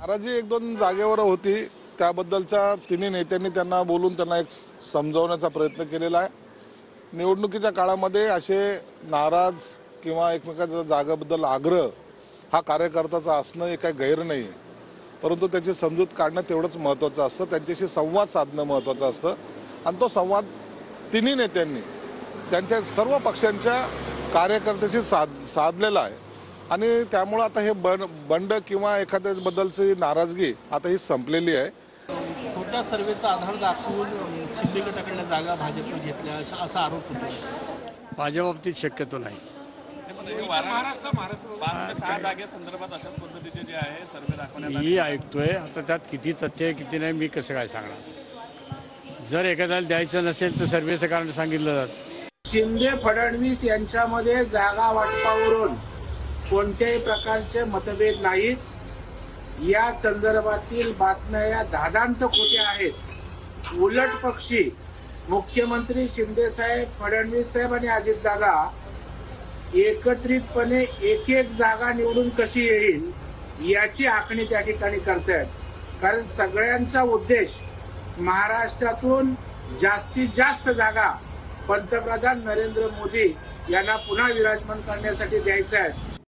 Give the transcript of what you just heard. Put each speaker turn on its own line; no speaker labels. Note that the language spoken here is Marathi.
नाराजी एक दोन जागेवर होती, त्याबद्दलच्या तिन्ही नेत्यांनी त्यांना बोलून त्यांना एक समजावण्याचा प्रयत्न केलेला आहे। निवडणुकीच्या काळामध्ये असे नाराज किंवा एकमेकांच्या जागेबद्दल आग्रह हा कार्यकर्त्याचा असणं हे काही गैर नाही आहे, परंतु त्याची समजूत काढणं तेवढंच महत्त्वाचं असतं, त्यांच्याशी संवाद साधणं महत्त्वाचं असतं आणि तो संवाद तिन्ही नेत्यांनी त्यांच्या सर्व पक्षांच्या कार्यकर्त्याशी साधलेला आहे आणि त्यामुळे आता हे बंड किंवा एखाद्याबद्दलची नाराजगी आता ही संपलेली आहे।
खोट्या सर्वेचा आधार दाखवून शिंदे गटाकडल्या जागा भाजपने घेतल्या असा आरोप होतो।
माझ्या बाबतीत शक्यतो नाही। मी ऐकतोय, आता त्यात किती तथ्य आहे किती नाही मी कसं काय सांगणार। जर एखाद्याला द्यायचं नसेल तर सर्वेचं कारण सांगितलं जातं।
शिंदे फडणवीस यांच्यामध्ये जागा वाटपावरून कोणत्याही प्रकारचे मतभेद नाहीत। या संदर्भातील बातम्या या धादांत खोट्या आहेत। उलट पक्षी मुख्यमंत्री शिंदे साहेब, फडणवीस साहेब आणि अजितदादा एकत्रितपणे एक एक जागा निवडून कशी येईल याची आखणी त्या ठिकाणी करतायत। कारण सगळ्यांचा उद्देश महाराष्ट्रातून जास्तीत जास्त जागा पंतप्रधान नरेंद्र मोदी यांना पुन्हा विराजमान करण्यासाठी द्यायचा आहे।